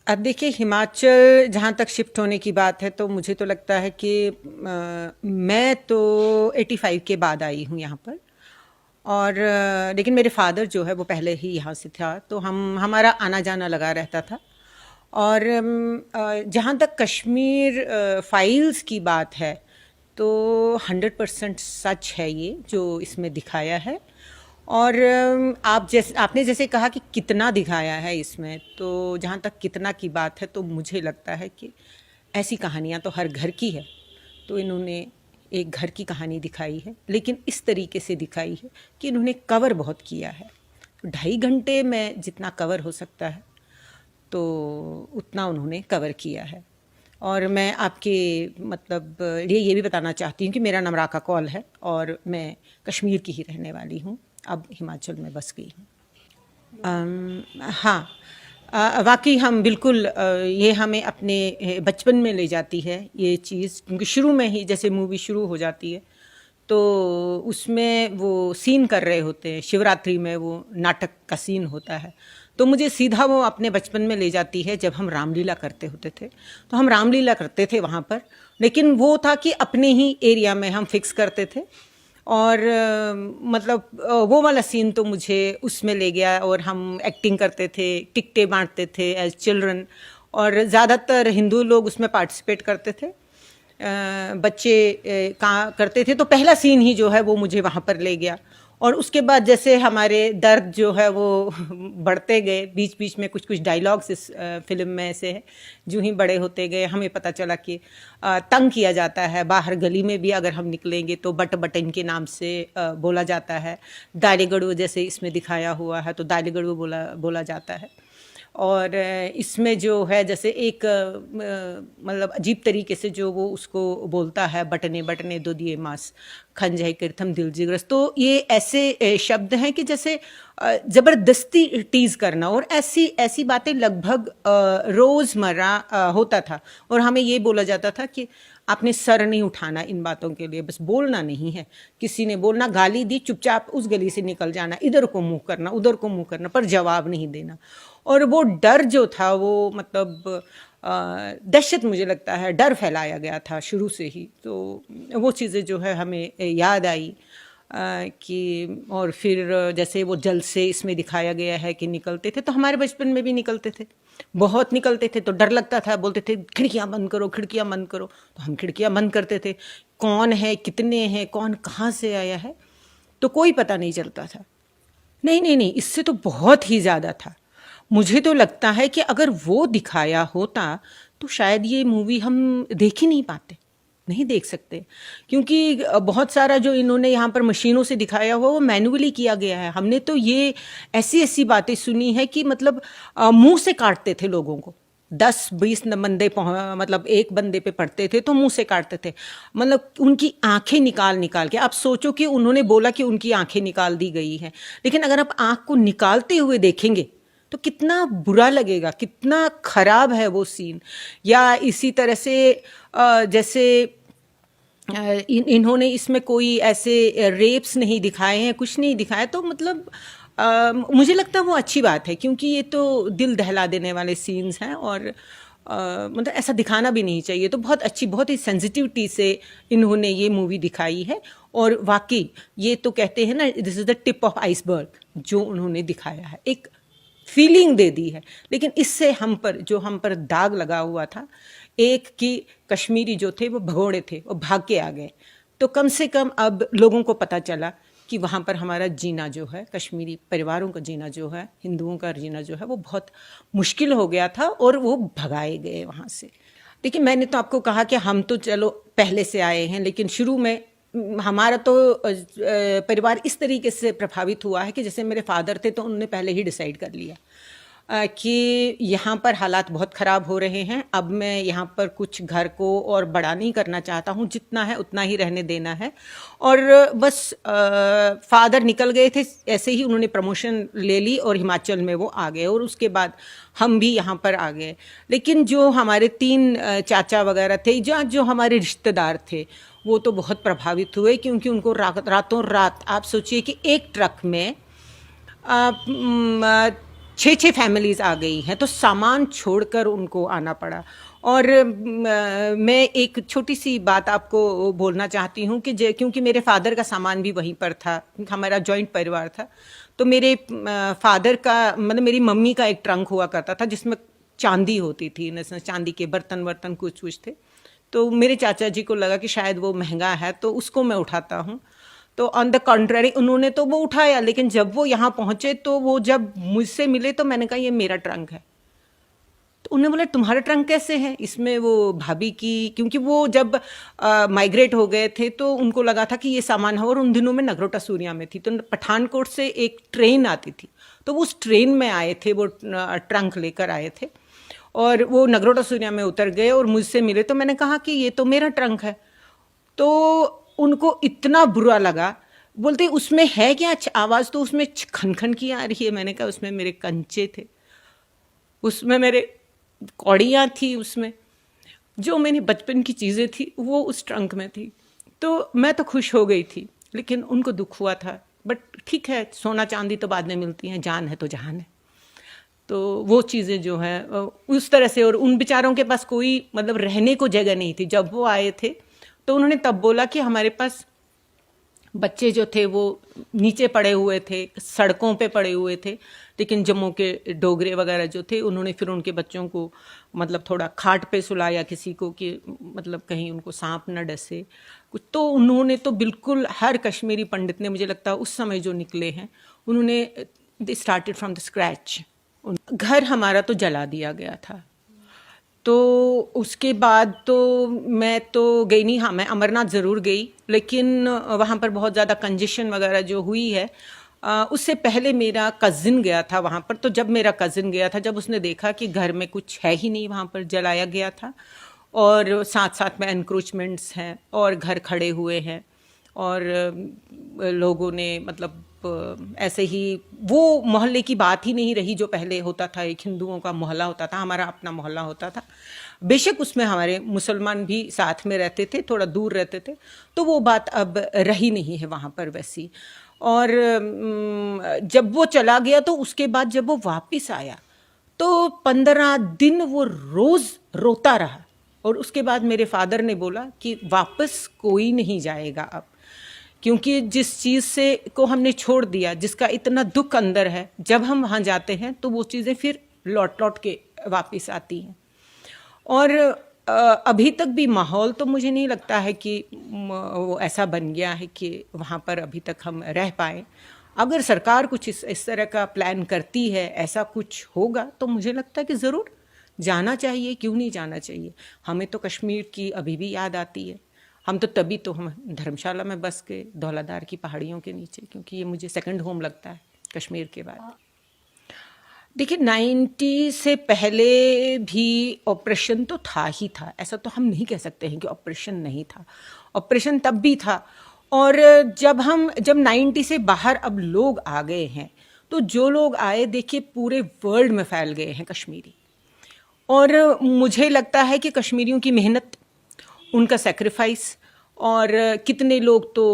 अब देखिए, हिमाचल जहाँ तक शिफ्ट होने की बात है तो मुझे तो लगता है कि मैं तो 85 के बाद आई हूँ यहाँ पर। और लेकिन मेरे फादर जो है वो पहले ही यहाँ से था, तो हमारा आना जाना लगा रहता था। और जहाँ तक कश्मीर फाइल्स की बात है तो 100% सच है ये जो इसमें दिखाया है। और आपने जैसे कहा कि कितना दिखाया है इसमें, तो जहाँ तक कितना की बात है तो मुझे लगता है कि ऐसी कहानियाँ तो हर घर की है। तो इन्होंने एक घर की कहानी दिखाई है, लेकिन इस तरीके से दिखाई है कि इन्होंने कवर बहुत किया है। 2.5 घंटे में जितना कवर हो सकता है तो उतना उन्होंने कवर किया है। और मैं आपके मतलब लिए ये भी बताना चाहती हूँ कि मेरा नाम राका कौल है और मैं कश्मीर की ही रहने वाली हूँ, अब हिमाचल में बस गई हूँ। हाँ, वाकई हम बिल्कुल ये हमें अपने बचपन में ले जाती है ये चीज़, क्योंकि शुरू में ही जैसे मूवी शुरू हो जाती है तो उसमें वो सीन कर रहे होते हैं, शिवरात्रि में वो नाटक का सीन होता है। तो मुझे सीधा वो अपने बचपन में ले जाती है जब हम रामलीला करते होते थे। तो हम रामलीला करते थे वहाँ पर, लेकिन वो था कि अपने ही एरिया में हम फिक्स करते थे। और मतलब वो वाला सीन तो मुझे उसमें ले गया और हम एक्टिंग करते थे, टिकटें बांटते थे एज चिल्ड्रन। और ज़्यादातर हिंदू लोग उसमें पार्टिसिपेट करते थे, बच्चे का करते थे। तो पहला सीन ही जो है वो मुझे वहाँ पर ले गया। और उसके बाद जैसे हमारे दर्द जो है वो बढ़ते गए, बीच बीच में कुछ कुछ डायलॉग्स इस फिल्म में ऐसे हैं, जो ही बड़े होते गए हमें पता चला कि तंग किया जाता है। बाहर गली में भी अगर हम निकलेंगे तो बट बटन के नाम से बोला जाता है। दाली गड़ू जैसे इसमें दिखाया हुआ है तो दाली गड़ू बोला बोला जाता है। और इसमें जो है जैसे एक मतलब अजीब तरीके से जो वो उसको बोलता है, बटने बटने दो दिए मास खंजाई करथम दिल जिग्रस। तो ये ऐसे शब्द हैं कि जैसे ज़बरदस्ती टीज करना, और ऐसी ऐसी बातें लगभग रोज़मर्रा होता था। और हमें ये बोला जाता था कि आपने सर नहीं उठाना इन बातों के लिए, बस बोलना नहीं है। किसी ने बोलना, गाली दी, चुपचाप उस गली से निकल जाना, इधर को मुंह करना उधर को मुंह करना, पर जवाब नहीं देना। और वो डर जो था वो मतलब दहशत, मुझे लगता है डर फैलाया गया था शुरू से ही। तो वो चीज़ें जो है हमें याद आई कि और फिर जैसे वो जल से इसमें दिखाया गया है कि निकलते थे, तो हमारे बचपन में भी निकलते थे, बहुत निकलते थे। तो डर लगता था, बोलते थे खिड़कियाँ बंद करो खिड़कियाँ बंद करो, तो हम खिड़कियाँ बंद करते थे। कौन है, कितने हैं, कौन कहाँ से आया है, तो कोई पता नहीं चलता था। नहीं नहीं नहीं, इससे तो बहुत ही ज़्यादा था। मुझे तो लगता है कि अगर वो दिखाया होता तो शायद ये मूवी हम देख ही नहीं पाते, नहीं देख सकते। क्योंकि बहुत सारा जो इन्होंने यहाँ पर मशीनों से दिखाया हुआ वो मैनुअली किया गया है। हमने तो ये ऐसी ऐसी बातें सुनी है कि मतलब मुंह से काटते थे लोगों को। 10-20 बंदे मतलब एक बंदे पे पड़ते थे तो मुंह से काटते थे, मतलब उनकी आंखें निकाल निकाल के। आप सोचो कि उन्होंने बोला कि उनकी आंखें निकाल दी गई हैं, लेकिन अगर आप आंख को निकालते हुए देखेंगे तो कितना बुरा लगेगा, कितना खराब है वो सीन। या इसी तरह से जैसे इन्होंने इसमें कोई ऐसे रेप्स नहीं दिखाए हैं, कुछ नहीं दिखाया। तो मतलब मुझे लगता है वो अच्छी बात है, क्योंकि ये तो दिल दहला देने वाले सीन्स हैं और मतलब ऐसा दिखाना भी नहीं चाहिए। तो बहुत अच्छी, बहुत ही सेंसिटिविटी से इन्होंने ये मूवी दिखाई है। और वाकई ये तो कहते हैं ना, this is the tip of iceberg, जो उन्होंने दिखाया है, एक फीलिंग दे दी है। लेकिन इससे हम पर दाग लगा हुआ था एक कि कश्मीरी जो थे वो भगोड़े थे, वो भाग के आ गए। तो कम से कम अब लोगों को पता चला कि वहाँ पर हमारा जीना जो है, कश्मीरी परिवारों का जीना जो है, हिंदुओं का जीना जो है, वो बहुत मुश्किल हो गया था और वो भगाए गए वहाँ से। देखिए, मैंने तो आपको कहा कि हम तो चलो पहले से आए हैं, लेकिन शुरू में हमारा तो परिवार इस तरीके से प्रभावित हुआ है कि जैसे मेरे फादर थे तो उन्होंने पहले ही डिसाइड कर लिया कि यहाँ पर हालात बहुत ख़राब हो रहे हैं। अब मैं यहाँ पर कुछ घर को और बड़ा नहीं करना चाहता हूँ, जितना है उतना ही रहने देना है। और बस फादर निकल गए थे, ऐसे ही उन्होंने प्रमोशन ले ली और हिमाचल में वो आ गए, और उसके बाद हम भी यहाँ पर आ गए। लेकिन जो हमारे 3 चाचा वगैरह थे, जो हमारे रिश्तेदार थे, वो तो बहुत प्रभावित हुए, क्योंकि उनको रातों रात, आप सोचिए कि एक ट्रक में 6 फैमिलीज़ आ गई हैं, तो सामान छोड़कर उनको आना पड़ा। और मैं एक छोटी सी बात आपको बोलना चाहती हूँ कि क्योंकि मेरे फादर का सामान भी वहीं पर था, हमारा जॉइंट परिवार था, तो मेरे फादर का मतलब मेरी मम्मी का एक ट्रंक हुआ करता था जिसमें चांदी होती थी, चांदी के बर्तन वर्तन कुछ कुछ थे। तो मेरे चाचा जी को लगा कि शायद वो महंगा है, तो उसको मैं उठाता हूँ। तो ऑन द कॉन्ट्ररी उन्होंने तो वो उठाया, लेकिन जब वो यहाँ पहुँचे तो वो जब मुझसे मिले तो मैंने कहा ये मेरा ट्रंक है। तो उन्होंने बोला तुम्हारा ट्रंक कैसे है? इसमें वो भाभी की, क्योंकि वो जब माइग्रेट हो गए थे तो उनको लगा था कि ये सामान है, और उन दिनों में नगरोटा सूरिया में थी, तो पठानकोट से एक ट्रेन आती थी, तो वो उस ट्रेन में आए थे, वो ट्रंक लेकर आए थे और वो नगरोटा सूरिया में उतर गए और मुझसे मिले। तो मैंने कहा कि ये तो मेरा ट्रंक है। तो उनको इतना बुरा लगा, बोलते उसमें है क्या? आवाज़ तो उसमें खनखन की आ रही है। मैंने कहा उसमें मेरे कंचे थे, उसमें मेरे कौड़ियाँ थी, उसमें जो मेरी बचपन की चीज़ें थी वो उस ट्रंक में थी। तो मैं तो खुश हो गई थी, लेकिन उनको दुख हुआ था। बट ठीक है, सोना चांदी तो बाद में मिलती हैं, जान है तो जहान है। तो वो चीज़ें जो हैं उस तरह से, और उन बेचारों के पास कोई मतलब रहने को जगह नहीं थी। जब वो आए थे तो उन्होंने तब बोला कि हमारे पास बच्चे जो थे वो नीचे पड़े हुए थे, सड़कों पे पड़े हुए थे, लेकिन जम्मू के डोगरे वगैरह जो थे उन्होंने फिर उनके बच्चों को मतलब थोड़ा खाट पे सुलाया किसी को, कि मतलब कहीं उनको सांप न डसे कुछ। तो उन्होंने तो बिल्कुल, हर कश्मीरी पंडित ने, मुझे लगता है उस समय जो निकले हैं, उन्होंने they started from the scratch. घर हमारा तो जला दिया गया था। तो उसके बाद तो मैं तो गई नहीं। हाँ, मैं अमरनाथ ज़रूर गई, लेकिन वहाँ पर बहुत ज़्यादा कंजेशन वगैरह जो हुई है, उससे पहले मेरा कज़िन गया था वहाँ पर। तो जब मेरा कज़िन गया था, जब उसने देखा कि घर में कुछ है ही नहीं, वहाँ पर जलाया गया था, और साथ साथ में एनक्रोचमेंट्स हैं और घर खड़े हुए हैं, और लोगों ने मतलब ऐसे ही, वो मोहल्ले की बात ही नहीं रही जो पहले होता था। एक हिंदुओं का मोहल्ला होता था, हमारा अपना मोहल्ला होता था, बेशक उसमें हमारे मुसलमान भी साथ में रहते थे, थोड़ा दूर रहते थे, तो वो बात अब रही नहीं है वहाँ पर वैसी। और जब वो चला गया तो उसके बाद जब वो वापस आया तो 15 दिन वो रोज़ रोता रहा। और उसके बाद मेरे फादर ने बोला कि वापस कोई नहीं जाएगा अब, क्योंकि जिस चीज़ से को हमने छोड़ दिया, जिसका इतना दुख अंदर है, जब हम वहाँ जाते हैं तो वो चीज़ें फिर लौट लौट के वापस आती हैं। और अभी तक भी माहौल तो मुझे नहीं लगता है कि वो ऐसा बन गया है कि वहाँ पर अभी तक हम रह पाए। अगर सरकार कुछ इस तरह का प्लान करती है, ऐसा कुछ होगा, तो मुझे लगता है कि ज़रूर जाना चाहिए। क्यों नहीं जाना चाहिए? हमें तो कश्मीर की अभी भी याद आती है। हम तो तभी तो हम धर्मशाला में बस के धौलाधार की पहाड़ियों के नीचे, क्योंकि ये मुझे सेकंड होम लगता है कश्मीर के बाद। देखिए, 90 से पहले भी ऑपरेशन तो था ही था, ऐसा तो हम नहीं कह सकते हैं कि ऑपरेशन नहीं था। ऑपरेशन तब भी था। और जब 90 से बाहर अब लोग आ गए हैं, तो जो लोग आए, देखिए पूरे वर्ल्ड में फैल गए हैं कश्मीरी। और मुझे लगता है कि कश्मीरियों की मेहनत, उनका सेक्रीफाइस, और कितने लोग तो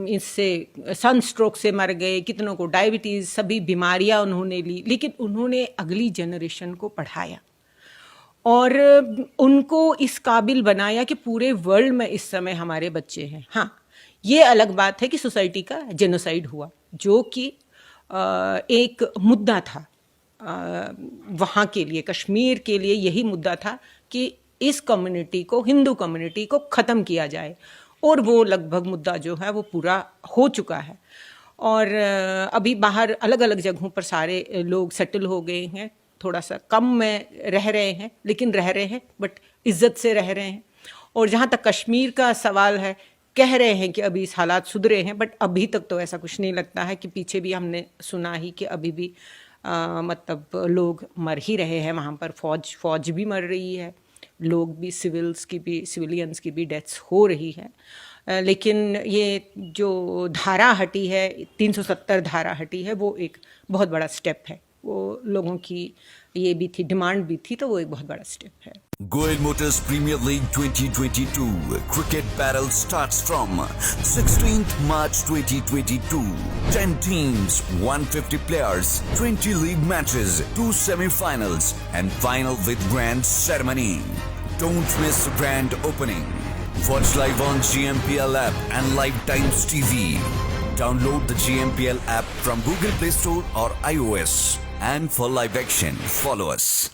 इससे सन स्ट्रोक से मर गए, कितनों को डायबिटीज़, सभी बीमारियां उन्होंने ली, लेकिन उन्होंने अगली जनरेशन को पढ़ाया और उनको इस काबिल बनाया कि पूरे वर्ल्ड में इस समय हमारे बच्चे हैं। हाँ, ये अलग बात है कि सोसाइटी का जेनोसाइड हुआ, जो कि एक मुद्दा था वहाँ के लिए, कश्मीर के लिए यही मुद्दा था कि इस कम्युनिटी को, हिंदू कम्युनिटी को ख़त्म किया जाए। और वो लगभग मुद्दा जो है वो पूरा हो चुका है। और अभी बाहर अलग अलग जगहों पर सारे लोग सेटल हो गए हैं, थोड़ा सा कम में रह रहे हैं, लेकिन रह रहे हैं, बट इज़्ज़त से रह रहे हैं। और जहाँ तक कश्मीर का सवाल है, कह रहे हैं कि अभी इस हालात सुधरे हैं, बट अभी तक तो ऐसा कुछ नहीं लगता है। कि पीछे भी हमने सुना ही कि अभी भी मतलब लोग मर ही रहे हैं वहाँ पर, फौज भी मर रही है, लोग भी, सिविलियंस की भी डेथ्स हो रही है। लेकिन ये जो धारा हटी है, 370 धारा हटी है, वो एक बहुत बड़ा स्टेप है। वो लोगों की ये भी थी, डिमांड भी थी, तो वो एक बहुत बड़ा स्टेप है। Goel Motors Premier League 2022 cricket battle starts from 16th March 2022. 10 teams, 150 players, 20 league matches, 2 semi-finals and final with grand ceremony. Don't miss the grand opening. Watch live on GMPL app and Live Times TV. Download the GMPL app from Google Play Store or iOS. And for live action, follow us.